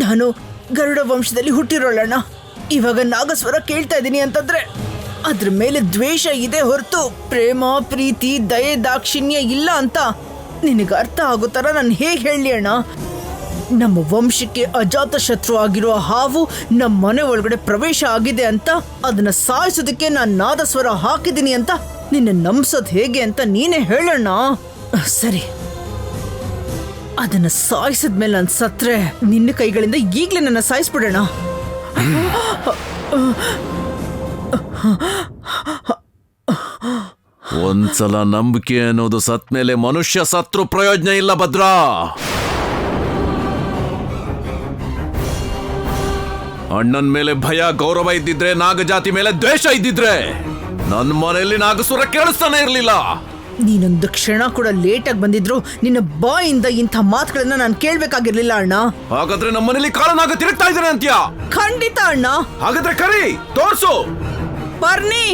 ನಾನು ಗರುಡ ವಂಶದಲ್ಲಿ ಹುಟ್ಟಿರೋಳಣ್ಣ. ಇವಾಗ ನಾಗಸ್ವರ ಕೇಳ್ತಾ ಇದ್ದೀನಿ ಅಂತಂದ್ರೆ ಅದ್ರ ಮೇಲೆ ದ್ವೇಷ ಇದೆ ಹೊರತು ಪ್ರೇಮ, ಪ್ರೀತಿ, ದಯೆ, ದಾಕ್ಷಿಣ್ಯ ಇಲ್ಲ ಅಂತ ನಿನಗೆ ಅರ್ಥ ಆಗೋ ಥರ ನಾನು ಹೇಗೆ ಹೇಳಲಿ ಅಣ್ಣ? ನಮ್ಮ ವಂಶಕ್ಕೆ ಅಜಾತ ಶತ್ರು ಆಗಿರೋ ಹಾವು ನಮ್ಮ ಮನೆ ಒಳಗಡೆ ಪ್ರವೇಶ ಆಗಿದೆ ಅಂತ ಅದನ್ನ ಸಾಯಿಸೋದಕ್ಕೆ ನಾನು ನಾದಸ್ವರ ಹಾಕಿದ್ದೀನಿ ಅಂತ ನಿನ್ನ ನಂಬಿಸೋದು ಹೇಗೆ ಅಂತ ನೀನೇ ಹೇಳೋಣ. ಸರಿ, ಅದನ್ನ ಸಾಯಿಸಿದ್ಮೇಲೆ ನಾನು ಸತ್ರೆ ನಿನ್ನ ಕೈಗಳಿಂದ ಈಗಲೇ ನನ್ನ ಸಾಯಿಸ್ಬಿಡೋಣ. ಒಂದ್ಸಲ ನಂಬಿಕೆ ಅನ್ನೋದು ಸತ್ಮೇಲೆ ಮನುಷ್ಯ ಸತ್ರು ಪ್ರಯೋಜನ ಇಲ್ಲ ಭದ್ರಾ. ಅಣ್ಣನ ಮೇಲೆ ಭಯ, ಗೌರವ ಇದ್ದಿದ್ರೆ, ನಾಗಜಾತಿ ಮೇಲೆ ದ್ವೇಷ ಇದ್ದಿದ್ರೆ ನನ್ನ ಮನೆಯಲ್ಲಿ ನಾಗಸುರ ಕೇಳಿಸ್ತಾನೆ ಇರ್ಲಿಲ್ಲ. ನೀನೊಂದು ಕ್ಷಣ ಕೂಡ ಲೇಟಾಗಿ ಬಂದಿದ್ರು ನಿನ್ನ ಬಾಯಿಂದ ಇಂಥ ಮಾತುಗಳನ್ನ ನಾನು ಕೇಳ್ಬೇಕಾಗಿರ್ಲಿಲ್ಲ ಅಣ್ಣ. ಹಾಗಾದ್ರೆ ನಮ್ಮ ಮನೇಲಿ ಕಾಳನಾಗ ತಿರುಗ್ತಾ ಇದ್ದಾನೆ ಅಂತ್ಯಾ? ಖಂಡಿತ ಅಣ್ಣ. ಹಾಗಾದ್ರೆ ಕರಿ, ತೋರ್ಸು. ಬರ್ನಿ,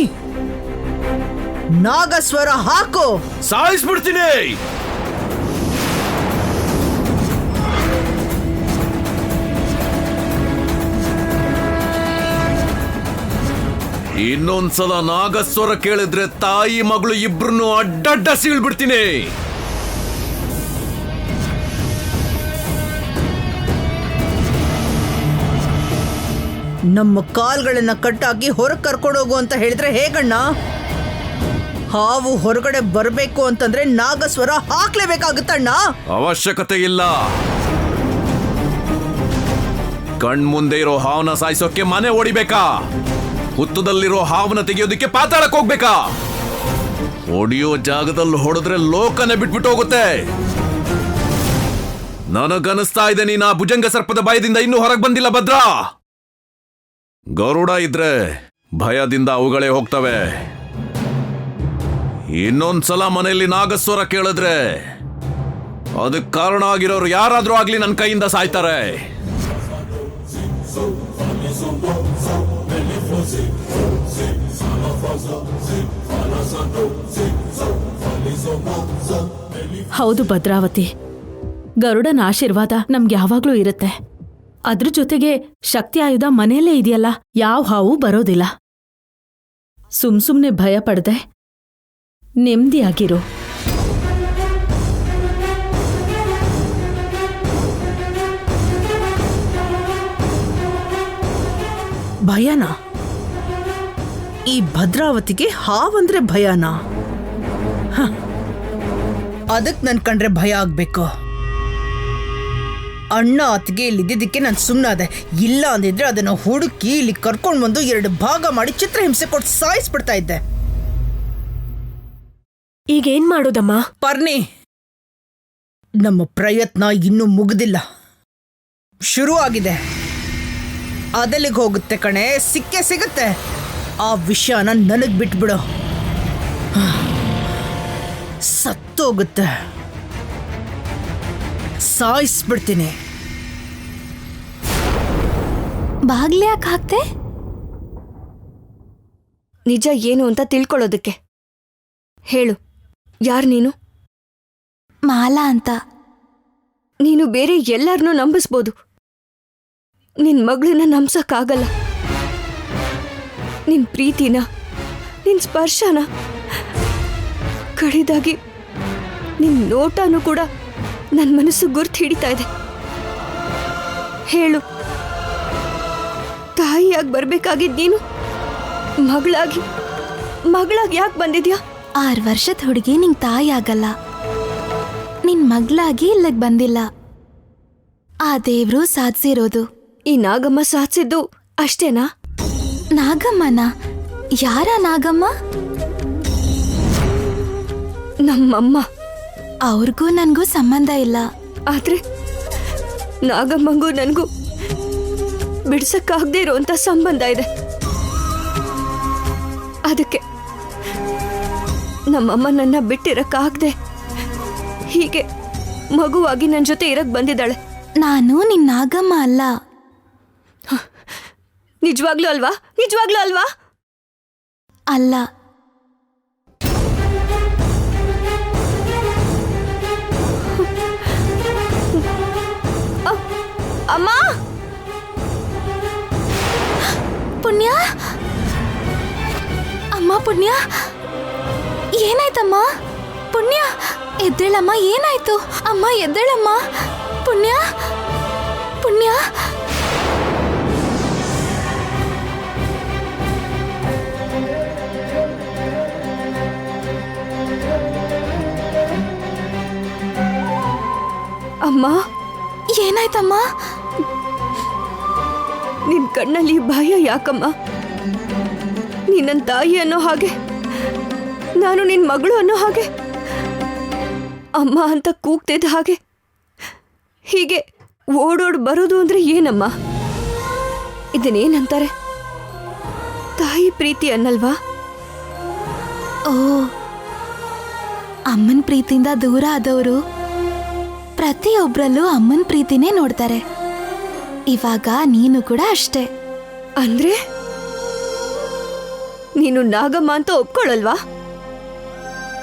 ನಾಗಸ್ವರ ಹಾಕು, ಸಾಯಿಸ್ಬಿಡ್ತೀನಿ. ಇನ್ನೊಂದ್ಸಲ ನಾಗಸ್ವರ ಕೇಳಿದ್ರೆ ತಾಯಿ ಮಗಳು ಇಬ್ರನ್ನು ಅಡ್ಡಡ್ಡ ಸೀಳ್ಬಿಡ್ತೀನಿ. ನಮ್ಮ ಕಾಲ್ಗಳನ್ನ ಕಟ್ಟಾಕಿ ಹೊರಗೆ ಕರ್ಕೊಂಡೋಗು ಅಂತ ಹೇಳಿದ್ರೆ ಹೇಗಣ್ಣ? ಹಾವು ಹೊರಗಡೆ ಬರಬೇಕು ಅಂತಂದ್ರೆ ನಾಗಸ್ವರ ಹಾಕ್ಲೇಬೇಕಾಗುತ್ತಣ್ಣ. ಅವಶ್ಯಕತೆ ಇಲ್ಲ. ಕಣ್ಮುಂದೆ ಇರೋ ಹಾವನ್ನ ಸಾಯಿಸೋಕೆ ಮನೆ ಹೊಡಿಬೇಕಾ? ಹುತ್ತದಲ್ಲಿರೋ ಹಾವನ್ನ ತೆಗೆಯೋದಕ್ಕೆ ಪಾತಾಳಕ್ಕೆ ಹೋಗ್ಬೇಕಾ? ಹೊಡಿಯೋ ಜಾಗದಲ್ಲಿ ಹೊಡೆದ್ರೆ ಲೋಕನೇ ಬಿಟ್ಬಿಟ್ಟು ಹೋಗುತ್ತೆ. ನನಗನಿಸ್ತಾ ಇದೆ ನೀನು ಆ ಭುಜಂಗ ಸರ್ಪದ ಭಯದಿಂದ ಇನ್ನೂ ಹೊರಗೆ ಬಂದಿಲ್ಲ ಭದ್ರಾ. ಗರುಡ ಇದ್ರೆ ಭಯದಿಂದ ಅವುಗಳೇ ಹೋಗ್ತವೆ. ಇನ್ನೊಂದ್ಸಲ ಮನೆಯಲ್ಲಿ ನಾಗಸ್ವರ ಕೇಳಿದ್ರೆ ಅದಕ್ಕೆ ಕಾರಣ ಆಗಿರೋರು ಯಾರಾದ್ರೂ ಆಗ್ಲಿ ನನ್ನ ಕೈಯಿಂದ ಸಾಯ್ತಾರೆ. ಹೌದು ಭದ್ರಾವತಿ, ಗರುಡನ ಆಶೀರ್ವಾದ ನಮ್ಗೆ ಯಾವಾಗ್ಲೂ ಇರುತ್ತೆ. ಅದ್ರ ಜೊತೆಗೆ ಶಕ್ತಿ ಆಯುಧ ಮನೆಯಲ್ಲೇ ಇದೆಯಲ್ಲ, ಯಾವ ಹಾವು ಬರೋದಿಲ್ಲ. ಸುಮ್ಸುಮ್ನೆ ಭಯ ಪಡದೆ ನೆಮ್ಮದಿಯಾಗಿರು. ಭಯನಾ? ಈ ಭದ್ರಾವತಿಗೆ ಹಾವಂದ್ರೆ ಭಯನಾ? ಅದಕ್ಕೆ ನನ್ ಕಂಡ್ರೆ ಭಯ ಆಗ್ಬೇಕು. ಅಣ್ಣ ಅತ್ತಿಗೆ ಇಲ್ಲಿದ್ದಕ್ಕೆ ನಾನು ಸುಮ್ಮನಾದೆ. ಇಲ್ಲ ಅಂದಿದ್ರೆ ಅದನ್ನ ಹುಡುಕಿ ಇಲ್ಲಿ ಕರ್ಕೊಂಡು ಬಂದು 2 ಭಾಗ ಮಾಡಿ ಚಿತ್ರಹಿಂಸೆ ಕೊಟ್ಟು ಸಾಯಿಸ್ಬಿಡ್ತಾ ಇದ್ದೆ. ಈಗೇನ್ ಮಾಡೋದಮ್ಮ? ಪರ್ಣಿ, ನಮ್ಮ ಪ್ರಯತ್ನ ಇನ್ನೂ ಮುಗ್ದಿಲ್ಲ, ಶುರು ಆಗಿದೆ. ಅದಲ್ಲಿಗೆ ಹೋಗುತ್ತೆ ಕಣೆ, ಸಿಕ್ಕೇ ಸಿಗುತ್ತೆ. ಆ ವಿಷಯನ ನನಗ್ ಬಿಟ್ಬಿಡು. ಸತ್ತೋಗುತ್ತೆ, ಸಾಯಿಸ್ಬಿಡ್ತೀನಿ. ಬಾಗ್ಲೇ ಯಾಕೆ ಹಾಕ್ತೆ? ನಿಜ ಏನು ಅಂತ ತಿಳ್ಕೊಳ್ಳೋದಕ್ಕೆ. ಹೇಳು, ಯಾರು ನೀನು? ಮಾಲಾ ಅಂತ. ನೀನು ಬೇರೆ ಎಲ್ಲರನ್ನೂ ನಂಬಿಸ್ಬೋದು, ನಿನ್ ಮಗಳನ್ನ ನಂಬ್ಸಕ್ಕಾಗಲ್ಲ. ನಿನ್ ಪ್ರೀತಿನ, ನಿನ್ ಸ್ಪರ್ಶನ, ಕಡೆದಾಗಿ ನಿನ್ ನೋಟನೂ ಕೂಡ ನನ್ನ ಮನಸ್ಸು ಗುರ್ತು ಹಿಡಿತಾ ಇದೆ. ಹೇಳು, ತಾಯಿಯಾಗಿ ಬರ್ಬೇಕಾಗಿದ್ ನೀನು ಮಗಳಾಗಿ ಯಾಕೆ ಬಂದಿದ್ಯಾ? 6 ವರ್ಷದ ಹುಡುಗಿ ನಿಂಗೆ ತಾಯಿ ಆಗಲ್ಲ, ನಿನ್ ಮಗಳಾಗಿ ಇಲ್ಲಿಗೆ ಬಂದಿಲ್ಲ. ಆ ದೇವ್ರು ಸಾಧಿಸಿರೋದು. ಈ ನಾಗಮ್ಮ ಸಾಧಿಸಿದ್ದು ಅಷ್ಟೇನಾ? ನಾಗಮ್ಮನ? ಯಾರ ನಾಗಮ್ಮ? ನಮ್ಮಮ್ಮ. ಅವ್ರಿಗೂ ನನ್ಗೂ ಸಂಬಂಧ ಇಲ್ಲ. ಆದ್ರೆ ನಾಗಮ್ಮಂಗೂ ನನಗೂ ಬಿಡ್ಸಕ್ಕಾಗದೇ ಇರೋಂಥ ಸಂಬಂಧ ಇದೆ. ಅದಕ್ಕೆ ನಮ್ಮಮ್ಮ ನನ್ನ ಬಿಟ್ಟಿರಕ್ಕಾಗದೆ ಹೀಗೆ ಮಗುವಾಗಿ ನನ್ನ ಜೊತೆ ಇರಕ್ ಬಂದಿದ್ದಾಳೆ. ನಾನು ನಿನ್ನ ನಾಗಮ್ಮ ಅಲ್ಲ. ನಿಜವಾಗ್ಲೂ ಅಲ್ವಾ? ನಿಜವಾಗ್ಲೂ ಅಲ್ವಾ? ಅಲ್ಲ. ಅಮ್ಮ, ಪುಣ್ಯ ಏನಾಯ್ತಮ್ಮ? ಪುಣ್ಯ ಎದ್ದೇಳಮ್ಮ, ಏನಾಯ್ತು? ಅಮ್ಮ ಎದ್ದೇಳಮ್ಮ. ಪುಣ್ಯ ಪುಣ್ಯ ಅಮ್ಮ, ಏನಾಯ್ತಮ್ಮ? ನಿನ್ ಕಣ್ಣಲ್ಲಿ ಭಯ ಯಾಕಮ್ಮ? ನೀನ್ ನನ್ನ ತಾಯಿ ಅನ್ನೋ ಹಾಗೆ, ನಾನು ನಿನ್ ಮಗಳು ಅನ್ನೋ ಹಾಗೆ, ಅಮ್ಮ ಅಂತ ಕೂಗ್ತಿದ್ದ ಹಾಗೆ ಹೀಗೆ ಓಡೋಡ್ ಬರೋದು ಅಂದ್ರೆ ಏನಮ್ಮ? ಇದನ್ನೇನಂತಾರೆ? ತಾಯಿ ಪ್ರೀತಿ ಅನ್ನಲ್ವಾ? ಓ, ಅಮ್ಮನ ಪ್ರೀತಿಯಿಂದ ದೂರ ಆದವರು ಪ್ರತಿಯೊಬ್ಬರಲ್ಲೂ ಅಮ್ಮನ ಪ್ರೀತಿನೇ ನೋಡ್ತಾರೆ. ಇವಾಗ ನೀನು ಕೂಡ ಅಷ್ಟೇ. ಅಂದ್ರೆ ನೀನು ನಾಗಮ್ಮ ಅಂತ ಒಪ್ಕೊಳ್ಳಲ್ವಾ?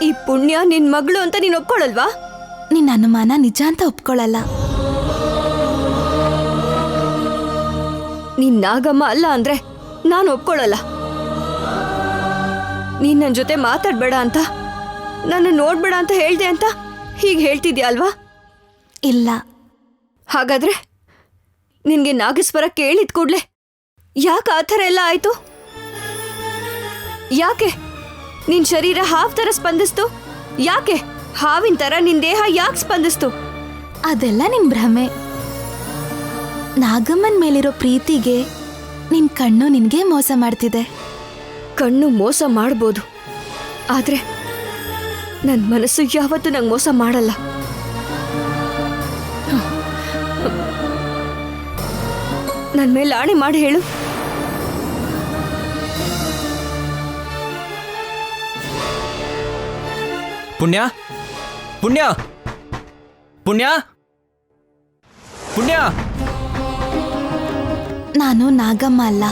ಈ ಪುಣ್ಯ ನಿನ್ ಮಗಳು ಅಂತ ನೀನು ಒಪ್ಕೊಳ್ಳಲ್ವಾ? ನಿನ್ನ ಅನುಮಾನ ನಿಜ ಅಂತ ಒಪ್ಕೊಳ್ಳಲ್ಲ. ನೀನ್ ನಾಗಮ್ಮ ಅಲ್ಲ ಅಂದ್ರೆ ನಾನು ಒಪ್ಕೊಳ್ಳಲ್ಲ. ನೀನ್ ನನ್ನ ಜೊತೆ ಮಾತಾಡ್ಬೇಡ ಅಂತ, ನನ್ನ ನೋಡ್ಬೇಡ ಅಂತ ಹೇಳ್ದೆ ಅಂತ ಹೀಗೆ ಹೇಳ್ತಿದ್ಯಾ ಅಲ್ವಾ? ಇಲ್ಲ. ಹಾಗಾದ್ರೆ ನಿನ್ಗೆ ನಾಗೇಶ್ವರ ಕೇಳಿದ ಕೂಡ್ಲೆ ಯಾಕೆ ಆ ಥರ ಎಲ್ಲ ಆಯ್ತು? ಯಾಕೆ ನಿನ್ ಶರೀರ ಹಾವ್ ಥರ ಸ್ಪಂದಿಸ್ತು? ಯಾಕೆ ಹಾವಿನ ಥರ ನಿನ್ ದೇಹ ಯಾಕೆ ಸ್ಪಂದಿಸ್ತು? ಅದೆಲ್ಲ ನಿನ್ ಭ್ರಮೆ. ನಾಗಮ್ಮನ್ ಮೇಲಿರೋ ಪ್ರೀತಿಗೆ ನಿನ್ ಕಣ್ಣು ನಿನ್ಗೆ ಮೋಸ ಮಾಡ್ತಿದೆ. ಕಣ್ಣು ಮೋಸ ಮಾಡ್ಬೋದು, ಆದ್ರೆ ನನ್ನ ಮನಸ್ಸು ಯಾವತ್ತೂ ನಂಗೆ ಮೋಸ ಮಾಡಲ್ಲ. ನನ್ನ ಮೇಲೆ ಆಣೆ ಮಾಡಿ ಹೇಳು. ಪುಣ್ಯ ಪುಣ್ಯ ಪುಣ್ಯ ಪುಣ್ಯ ನಾನು ನಾಗಮ್ಮ ಅಲ್ಲ.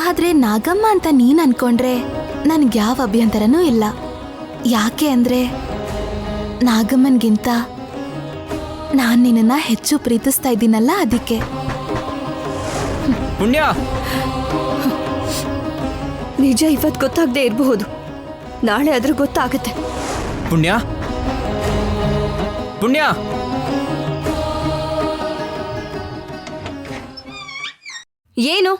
ಆದ್ರೆ ನಾಗಮ್ಮ ಅಂತ ನೀನ್ ಅನ್ಕೊಂಡ್ರೆ ನನ್ಗೆ ಯಾವ ಅಭ್ಯಂತರನೂ ಇಲ್ಲ. ಯಾಕೆ ಅಂದ್ರೆ ನಾಗಮ್ಮನ್ಗಿಂತ ನಾನ್ ನಿನ್ನ ಹೆಚ್ಚು ಪ್ರೀತಿಸ್ತಾ ಇದ್ದೀನಲ್ಲ, ಅದಕ್ಕೆ. ಪುಣ್ಯ ನಿಜ ಇವತ್ತು ಗೊತ್ತಾಗದೆ ಇರಬಹುದು, ನಾಳೆ ಆದ್ರೂ ಗೊತ್ತಾಗತ್ತೆ. ಪುಣ್ಯ ಪುಣ್ಯ ಏನು?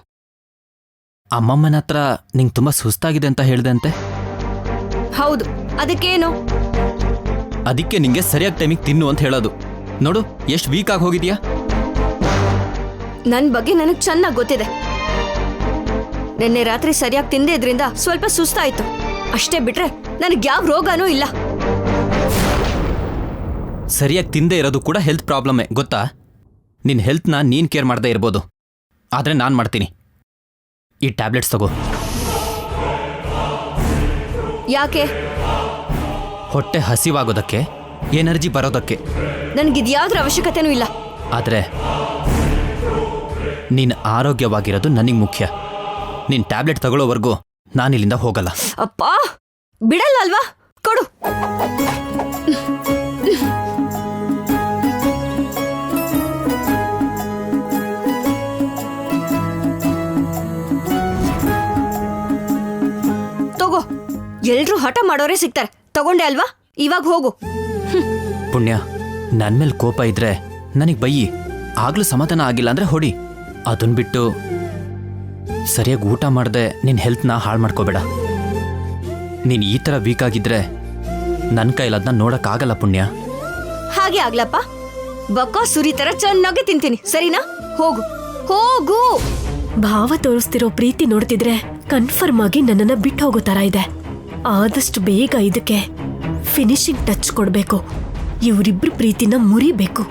ಅಮ್ಮಮ್ಮನ ಹತ್ರ ನಿಂಗೆ ತುಂಬಾ ಸುಸ್ತಾಗಿದೆ ಅಂತ ಹೇಳ್ದಂತೆ. ಹೌದು, ಅದಕ್ಕೇನು? ಅದಕ್ಕೆ ನಿಂಗೆ ಸರಿಯಾಗಿ ಟೈಮಿಗೆ ತಿನ್ನು ಅಂತ ಹೇಳೋದು. ನೋಡು ಎಷ್ಟು ವೀಕ್ ಆಗಿ ಹೋಗಿದ್ಯಾ. ನನ್ನ ಬಗ್ಗೆ ನನಗೆ ಚೆನ್ನಾಗಿ ಗೊತ್ತಿದೆ. ನಿನ್ನೆ ರಾತ್ರಿ ಸರಿಯಾಗಿ ತಿಂದೆ ಇದ್ರಿಂದ ಸ್ವಲ್ಪ ಸುಸ್ತಾಯ್ತು ಅಷ್ಟೇ, ಬಿಟ್ರೆ ನನಗೆ ಯಾವ ರೋಗನೂ ಇಲ್ಲ. ಸರಿಯಾಗಿ ತಿಂದೇ ಇರೋದು ಕೂಡ ಹೆಲ್ತ್ ಪ್ರಾಬ್ಲಮ್ಮೇ ಗೊತ್ತಾ. ನಿನ್ನ ಹೆಲ್ತ್ನ ನೀನು ಕೇರ್ ಮಾಡದೇ ಇರ್ಬೋದು, ಆದರೆ ನಾನು ಮಾಡ್ತೀನಿ. ಈ ಟ್ಯಾಬ್ಲೆಟ್ಸ್ ತಗೋ. ಯಾಕೆ? ಹೊಟ್ಟೆ ಹಸಿವಾಗೋದಕ್ಕೆ, ಎನರ್ಜಿ ಬರೋದಕ್ಕೆ. ನನಗಿದ್ಯಾವ್ದ್ರ ಅವಶ್ಯಕತೆನೂ ಇಲ್ಲ. ಆದರೆ ನೀನು ಆರೋಗ್ಯವಾಗಿರೋದು ನನಗೆ ಮುಖ್ಯ. ನೀನು ಟ್ಯಾಬ್ಲೆಟ್ ತಗೊಳ್ಳೋವರೆಗೂ ನಾನಿಲ್ಲಿಂದ ಹೋಗಲ್ಲ. ಅಪ್ಪ ಬಿಡಲ್ಲ ಅಲ್ವಾ? ಕೊಡು. ತಗೋ. ಎಲ್ರೂ ಹಠ ಮಾಡೋರೇ ಸಿಗ್ತಾರೆ. ತಗೊಂಡೆ ಅಲ್ವಾ, ಇವಾಗ ಹೋಗು. ಪುಣ್ಯ, ನನ್ನ ಮೇಲೆ ಕೋಪ ಇದ್ರೆ ನನಗೆ ಬೈಯಿ, ಆಗ್ಲೂ ಸಮಾಧಾನ ಆಗಿಲ್ಲ ಅಂದ್ರೆ ಹೊಡಿ. ಅದನ್ನ ಬಿಟ್ಟು ಸರಿಯಾಗಿ ಊಟ ಮಾಡದೆ ನಿನ್ನ ಹೆಲ್ತ್ನ ಹಾಳು ಮಾಡ್ಕೋಬೇಡ. ನೀನು ಈ ಥರ ವೀಕ್ ಆಗಿದ್ರೆ ನನ್ನ ಕೈಲಿ ಅದನ್ನ ನೋಡೋಕ್ಕಾಗಲ್ಲ ಪುಣ್ಯ. ಹಾಗೆ ಆಗ್ಲಪ್ಪ, ಬಕ್ಕ ಸುರಿ ತರ ಚೆನ್ನಾಗಿ ತಿಂತೀನಿ, ಸರಿನಾ? ಹೋಗು ಹೋಗು. ಭಾವ ತೋರಿಸ್ತಿರೋ ಪ್ರೀತಿ ನೋಡ್ತಿದ್ರೆ ಕನ್ಫರ್ಮ್ ಆಗಿ ನನ್ನನ್ನ ಬಿಟ್ಟು ಹೋಗೋ ತರ ಇದೆ. ಆದಷ್ಟು ಬೇಗ ಇದಕ್ಕೆ ಫಿನಿಶಿಂಗ್ ಟಚ್ ಕೊಡ್ಬೇಕು. ಇವರಿಬ್ರು ಪ್ರೀತಿನ ಮುರಿಬೇಕು.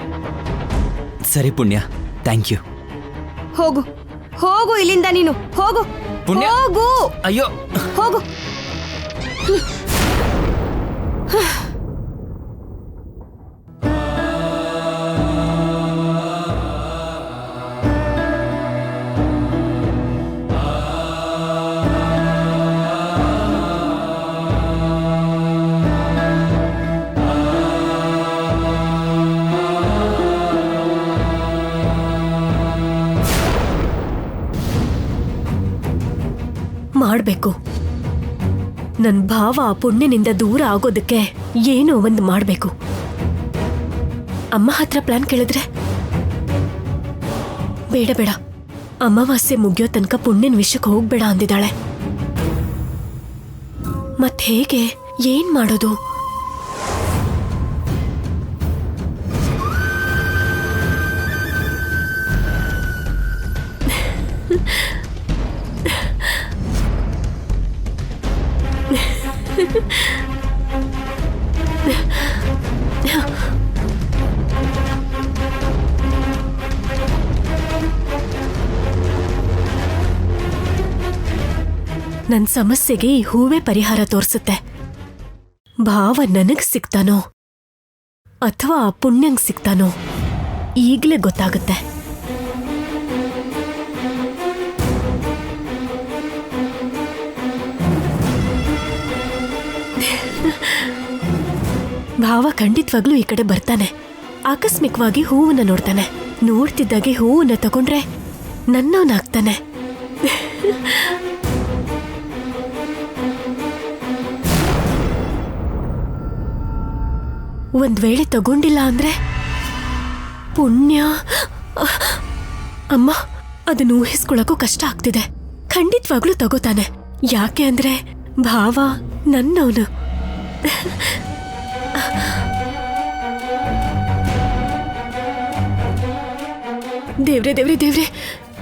ಸರಿ ಪುಣ್ಯ, ಥ್ಯಾಂಕ್ ಯು. ಹೋಗು ಹೋಗು ಇಲ್ಲಿಂದ, ನೀನು ಹೋಗು. ಪುಣ್ಯ. ಹೋಗು. ಅಯ್ಯೋ, ಹೋಗು. ಮಾಡ್ಬೇಕು. ನನ್ ಭಾವ ಆ ಪುಣ್ಯನಿಂದ ದೂರ ಆಗೋದಕ್ಕೆ ಏನೋ ಒಂದು ಮಾಡ್ಬೇಕು. ಅಮ್ಮ ಹತ್ರ ಪ್ಲಾನ್ ಕೇಳಿದ್ರೆ ಬೇಡ ಬೇಡ, ಅಮಾವಾಸ್ಯೆ ಮುಗಿಯೋ ತನಕ ಪುಣ್ಯನ ವಿಷಯಕ್ಕೆ ಹೋಗ್ಬೇಡ ಅಂದಿದ್ದಾಳೆ. ಮತ್ ಹೇಗೆ, ಏನ್ ಮಾಡೋದು? ನನ್ ಸಮಸ್ಯೆಗೆ ಈ ಹೂವೇ ಪರಿಹಾರ ತೋರಿಸುತ್ತೆ. ಭಾವ ನನಗ್ ಸಿಗ್ತಾನೋ ಅಥವಾ ಆ ಪುಣ್ಯಂಗ್ ಸಿಗ್ತಾನೋ ಈಗ್ಲೇ ಗೊತ್ತಾಗುತ್ತೆ. ಭಾವ ಖಂಡಿತವಾಗ್ಲೂ ಈ ಕಡೆ ಬರ್ತಾನೆ. ಆಕಸ್ಮಿಕವಾಗಿ ಹೂವನ್ನ ನೋಡ್ತಾನೆ. ನೋಡ್ತಿದ್ದಾಗೆ ಹೂವನ್ನ ತಗೊಂಡ್ರೆ ನನ್ನವನಾಗ್ತಾನೆ. ಒಂದ್ ವೇಳೆ ತಗೊಂಡಿಲ್ಲ ಅಂದ್ರೆ ಪುಣ್ಯ. ಅಮ್ಮ, ಅದನ್ನ ಊಹಿಸ್ಕೊಳಕ್ಕೂ ಕಷ್ಟ ಆಗ್ತಿದೆ. ಖಂಡಿತವಾಗ್ಲೂ ತಗೋತಾನೆ. ಯಾಕೆ ಅಂದ್ರೆ ಭಾವ ನನ್ನವನು. ದೇವ್ರೆ ದೇವ್ರೆ ದೇವ್ರೆ,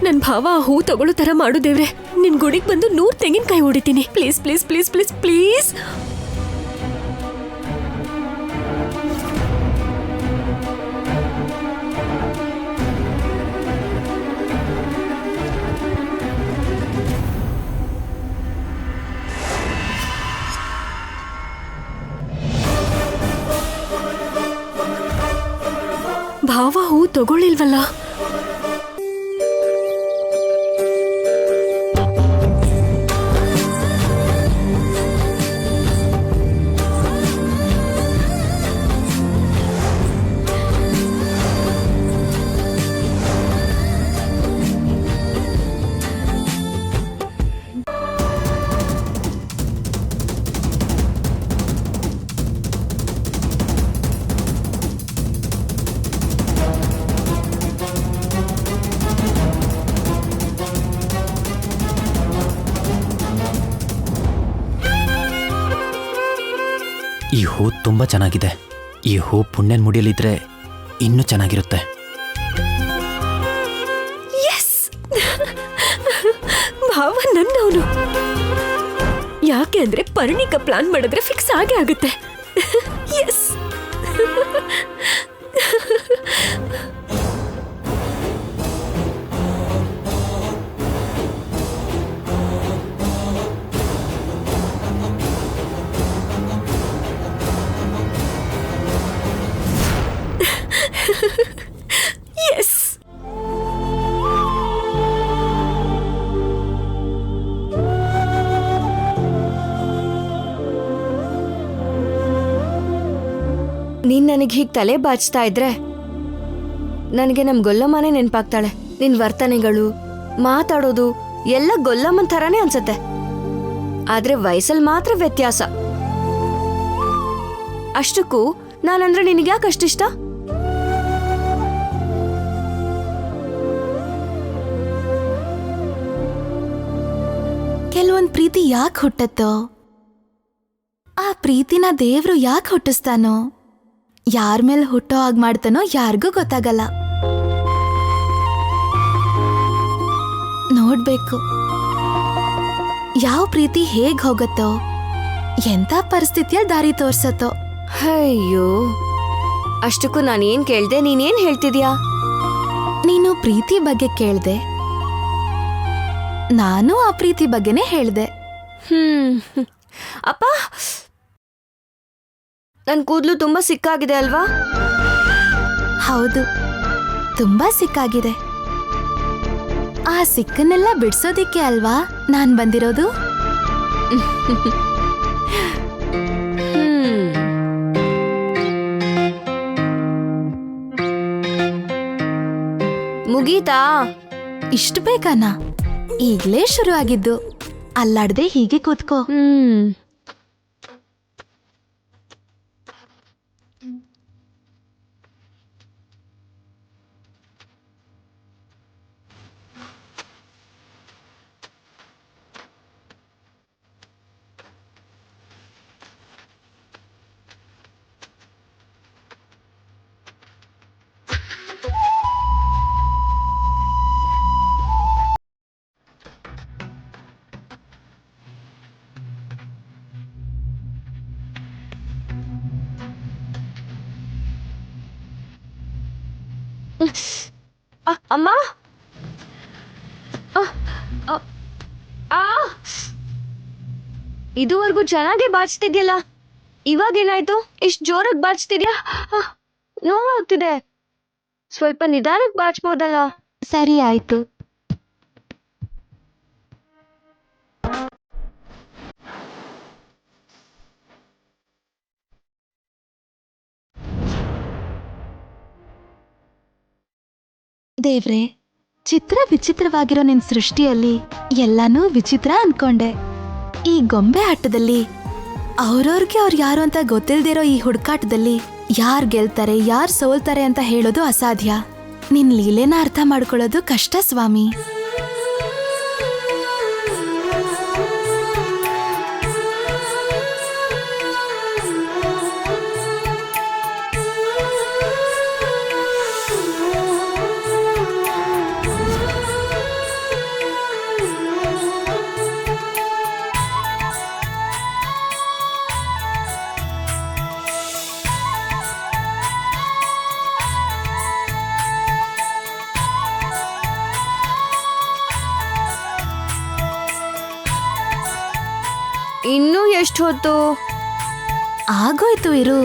ನನ್ ಭಾವ ಆ ಹೂ ತಗೊಳ್ಳೋ ತರ ಮಾಡು ದೇವ್ರೆ. ನಿನ್ ಗುಡಿಗೆ ಬಂದು 100 ತೆಂಗಿನಕಾಯಿ ಹೊಡಿತೀನಿ. Please please please please please. ಭಾವ ಹೂ ತಗೊಳ್ಳಿಲ್ವಲ್ಲ? ಈ ಹೂ ತುಂಬ ಚೆನ್ನಾಗಿದೆ. ಈ ಹೂ ಪುಣ್ಯನ ಮುಡಿಯಲಿದ್ರೆ ಇನ್ನೂ ಚೆನ್ನಾಗಿರುತ್ತೆ. ಭಾವ ನನ್ನವನು. ಯಾಕೆ ಅಂದ್ರೆ ಪರಿಣಿಕ ಪ್ಲಾನ್ ಮಾಡಿದ್ರೆ ಫಿಕ್ಸ್ ಆಗೇ ಆಗುತ್ತೆ. ಎಸ್. ಎಸ್. ನೀನ್ ನನಗೆ ಹೀಗೆ ತಲೆ ಬಾಚ್ತಾ ಇದ್ರೆ ನನಗೆ ನಮ್ ಗೊಲ್ಲಮ್ಮನೇ ನೆನ್ಪಾಗ್ತಾಳೆ. ನಿನ್ ವರ್ತನೆಗಳು, ಮಾತಾಡೋದು ಎಲ್ಲ ಗೊಲ್ಲಮ್ಮನ್ ಥರಾನೇ ಅನ್ಸತ್ತೆ. ಆದ್ರೆ ವಯಸ್ಸಲ್ಲಿ ಮಾತ್ರ ವ್ಯತ್ಯಾಸ. ಅಷ್ಟಕ್ಕೂ ನಾನಂದ್ರೆ ನಿನಗೆ ಯಾಕೆ ಅಷ್ಟಿಷ್ಟ? ಕೆಲವೊಂದ್ ಪ್ರೀತಿ ಯಾಕೆ ಹುಟ್ಟತ್ತೋ, ಆ ಪ್ರೀತಿನ ದೇವ್ರು ಯಾಕೆ ಹುಟ್ಟಿಸ್ತಾನೋ, ಯಾರ ಮೇಲೆ ಹುಟ್ಟೋ ಹಾಗೆ ಮಾಡ್ತಾನೋ ಯಾರಿಗೂ ಗೊತ್ತಾಗಲ್ಲ. ನೋಡ್ಬೇಕು ಯಾವ ಪ್ರೀತಿ ಹೇಗ್ ಹೋಗತ್ತೋ, ಎಂಥ ಪರಿಸ್ಥಿತಿಯಲ್ಲಿ ದಾರಿ ತೋರ್ಸತ್ತೋ. ಅಯ್ಯೋ, ಅಷ್ಟಕ್ಕೂ ನಾನೇನ್ ಕೇಳ್ದೆ, ನೀನೇನ್ ಹೇಳ್ತಿದ್ಯಾ? ನೀನು ಪ್ರೀತಿ ಬಗ್ಗೆ ಕೇಳ್ದೆ, ನಾನು ಆ ಪ್ರೀತಿ ಬಗ್ಗೆನೇ ಹೇಳ್ದೆ. ಅಪ್ಪ, ನನ್ ಕೂದ್ಲು ತುಂಬಾ ಸಿಕ್ಕಾಗಿದೆ ಅಲ್ವಾ? ಹೌದು, ತುಂಬಾ ಸಿಕ್ಕಾಗಿದೆ. ಆ ಸಿಕ್ಕನ್ನೆಲ್ಲ ಬಿಡ್ಸೋದಿಕ್ಕೆ ಅಲ್ವಾ ನಾನ್ ಬಂದಿರೋದು. ಮುಗೀತಾ? ಇಷ್ಟು ಬೇಕನಾ? ಈಗ್ಲೇ ಶುರು ಆಗಿದ್ದು. ಅಲ್ಲಾಡ್ದೆ ಹೀಗೆ ಕೂತ್ಕೋ. ಅಮ್ಮ ಇದುವರೆಗೂ ಚೆನ್ನಾಗಿ ಬಾಚ್ತಿದ್ಯಲ್ಲ, ಇವಾಗೇನಾಯ್ತು? ಇಷ್ಟು ಜೋರಾಗಿ ಬಾಚ್ತಿದ್ಯಾ? ನೋವಾಗ್ತಿದೆ. ಸ್ವಲ್ಪ ನಿಧಾನಕ್ಕೆ ಬಾಚ್ಬೋದಲ್ಲ? ಸರಿ ಆಯ್ತು. ದೇವ್ರೆ, ಚಿತ್ರ ವಿಚಿತ್ರವಾಗಿರೋ ನಿನ್ ಸೃಷ್ಟಿಯಲ್ಲಿ ಎಲ್ಲಾನು ವಿಚಿತ್ರ ಅನ್ಕೊಂಡೆ. ಈ ಗೊಂಬೆ ಆಟದಲ್ಲಿ ಅವ್ರವ್ರಿಗೆ ಅವ್ರು ಯಾರು ಅಂತ ಗೊತ್ತಿಲ್ದಿರೋ ಈ ಹುಡುಕಾಟದಲ್ಲಿ ಯಾರ್ ಗೆಲ್ತಾರೆ ಯಾರ್ ಸೋಲ್ತಾರೆ ಅಂತ ಹೇಳೋದು ಅಸಾಧ್ಯ. ನಿನ್ ಲೀಲೆನ ಅರ್ಥ ಮಾಡ್ಕೊಳ್ಳೋದು ಕಷ್ಟ ಸ್ವಾಮಿ. ಇನ್ನೂ ಎಷ್ಟು ಹೊತ್ತು? ಆಗೋಯ್ತು ಇರು.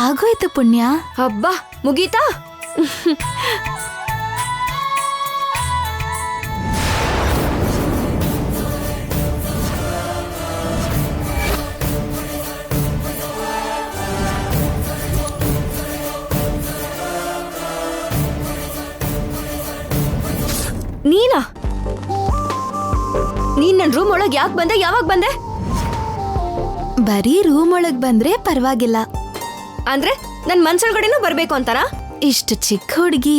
ಆಗೋಯ್ತು ಪುಣ್ಯ. ಹಬ್ಬ ಮುಗೀತಾ? ನೀನಾ? ನೀನ್ ನನ್ನ ರೂಮ್ ಒಳಗ್ ಯಾಕೆ ಬಂದೆ? ಯಾವಾಗ ಬಂದೆ? ಬರೀ ರೂಮ್ ಒಳಗ್ ಬಂದ್ರೆ ಪರವಾಗಿಲ್ಲ, ಅಂದ್ರೆ ನನ್ ಮನ್ಸೊಳಗಡೆನೂ ಬರ್ಬೇಕು ಅಂತಾರ? ಇಷ್ಟು ಚಿಕ್ಕ ಹುಡುಗಿ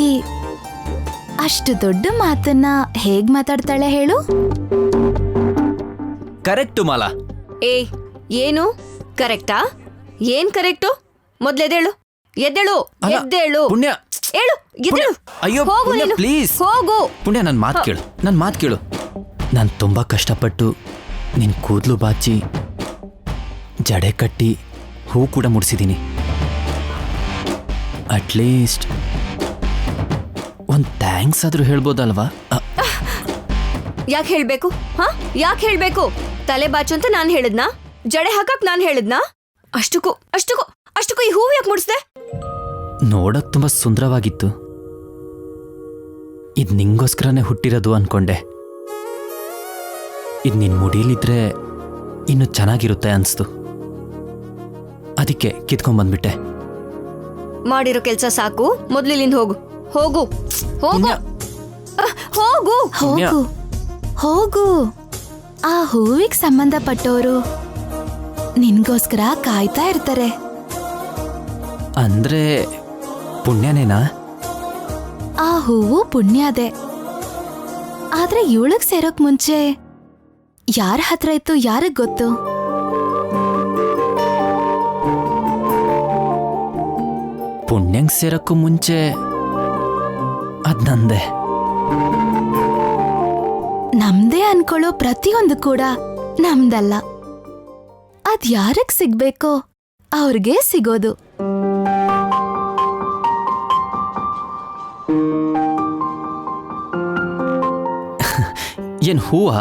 ಅಷ್ಟು ದೊಡ್ಡ ಮಾತನ್ನ ಹೇಗ್ ಮಾತಾಡ್ತಾಳೆ ಹೇಳು? ಕರೆಕ್ಟು ಮಾಲಾ. ಏ, ಏನು ಕರೆಕ್ಟಾ? ಏನ್ ಕರೆಕ್ಟು? ಮೊದ್ಲೆದೇಳು, ಎದ್ದೇಳು, ಅಲ್ಲ, ಎದ್ದೇಳು. ಪುಣ್ಯ. ಹೇಳು, ಎದ್ದೇಳು. ಅಯ್ಯೋ ಹೋಗು ಪುಣ್ಯ, ನೀನು. ಪ್ಲೀಸ್. ಹೋಗು. ಪುಣ್ಯ, ನನ್ನ ಮಾತು ಕೇಳು, ನನ್ನ ಮಾತು ಕೇಳು. ನಾನು ತುಂಬ ಕಷ್ಟಪಟ್ಟು ನಿನ್ನ ಕೂದಲು ಬಾಚಿ ಜಡೆ ಕಟ್ಟಿ ಹೂ ಕೂಡ ಮುಡಿಸಿದ್ದೀನಿ. ಅಟ್ಲೀಸ್ಟ್ ಒಂದು ಥ್ಯಾಂಕ್ಸ್ ಆದರೂ ಹೇಳ್ಬೋದಲ್ವಾ? ಯಾಕೆ ಹೇಳ್ಬೇಕು? ಹಾ, ಯಾಕೆ ಹೇಳ್ಬೇಕು? ತಲೆ ಬಾಚು ಅಂತ ನಾನು ಹೇಳಿದ್ನಾ? ಜಡೆ ಹಾಕಕ್ ನಾನು ಹೇಳಿದ್ನಾ? ಅಷ್ಟಕ್ಕೂ ಈ ಹೂವು ಯಾಕೆ ಮುಡಿಸ್ದೆ? ನೋಡಕ್ ತುಂಬ ಸುಂದರವಾಗಿತ್ತು. ಇದು ನಿಂಗೋಸ್ಕರನೇ ಹುಟ್ಟಿರೋದು ಅನ್ಕೊಂಡೆ. ಇದು ನಿನ್ನ ಮುಡಿಲಿದ್ರೆ ಇನ್ನು ಚೆನ್ನಾಗಿರುತ್ತೆ ಅನ್ಸ್ತು. ಅದಕ್ಕೆ ಕಿತ್ಕೊಂಡ್ಬಂದ್ಬಿಟ್ಟೆ. ಮಾಡಿರೋ ಕೆಲ್ಸ ಸಾಕು, ಮೊದ್ಲಿಲ್ಲಿಂದ ಹೋಗು. ಹೋಗು ಹೋಗು ಪುಣ್ಯ. ಹೋಗು. ಹೋಗು ಹೋಗು. ಆ ಹೂವಿಗೆ ಸಂಬಂಧಪಟ್ಟವರು ನಿನ್ಗೋಸ್ಕರ ಕಾಯ್ತಾ ಇರ್ತಾರೆ. ಅಂದ್ರೆ ಪುಣ್ಯನೇನಾ? ಆ ಹೂವು ಪುಣ್ಯದೆ. ಆದ್ರೆ ಇವಳಗ್ ಸೇರೋಕ್ ಮುಂಚೆ ಯಾರ ಹತ್ರ ಇತ್ತು ಯಾರಿಗ್ ಗೊತ್ತು? ಪುಣ್ಯಂಗ್ ಸೇರಕ್ಕೂ ಮುಂಚೆ ಅದ್ ನಂದೆ. ನಮ್ದೇ ಅನ್ಕೊಳ್ಳೋ ಪ್ರತಿಯೊಂದು ಕೂಡ ನಮ್ದಲ್ಲ. ಅದ್ ಯಾರಿಗ್ ಸಿಗ್ಬೇಕೋ ಅವ್ರಿಗೆ ಸಿಗೋದು. ಏನ್ ಹೂವ?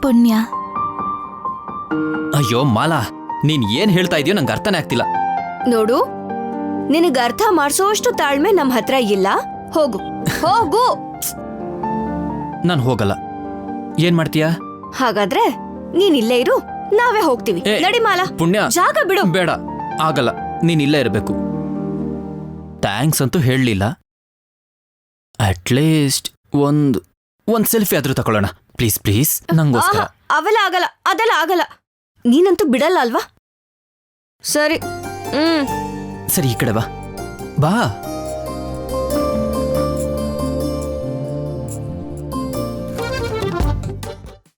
ಪುಣ್ಯ. ಅಯ್ಯೋ ಮಾಲಾ, ನೀನ್ ಏನ್ ಹೇಳ್ತಾ ಇದೀಯೋ ನಂಗೆ ಅರ್ಥನೇ ಆಗ್ತಿಲ್ಲ. ನೋಡು, ನಿನಗ ಅರ್ಥ ಮಾಡ್ಸೋಷ್ಟು ತಾಳ್ಮೆ ನಮ್ ಹತ್ರ ಇಲ್ಲ. ಹೋಗು ಹೋಗು. ನಾನು ಹೋಗಲ್ಲ. ಏನ್ ಮಾಡ್ತೀಯಾ? ಹಾಗಾದ್ರೆ ನೀನ್ ಇಲ್ಲೇ ಇರು, ನಾವೇ ಹೋಗ್ತೀವಿ. ಏ, ನಡಿ ಮಾಲಾ, ಪುಣ್ಯ, ಜಾಗ ಬಿಡು. ಬೇಡ, ಆಗಲ್ಲ. ನೀನ್ ಇಲ್ಲೇ ಇರಬೇಕು. ಥ್ಯಾಂಕ್ಸ್ ಅಂತೂ ಹೇಳಲಿಲ್ಲ. ಅಟ್ಲೀಸ್ಟ್ ಒಂದ್ ಸೆಲ್ಫಿ ಆದ್ರೂ ತಗೊಳ್ಳೋಣ. ಪ್ಲೀಸ್ ಪ್ಲೀಸ್, ನಂಗೋಸ್ಕರ. ಅವೆಲ್ಲ ಆಗಲ್ಲ, ಅದೆಲ್ಲ ಆಗಲ್ಲ. ನೀನಂತೂ ಬಿಡಲ್ಲ ಅಲ್ವಾ? ಸರಿ. ಸರಿ, ಈ ಕಡೆ ಬಾ. ಬಾ.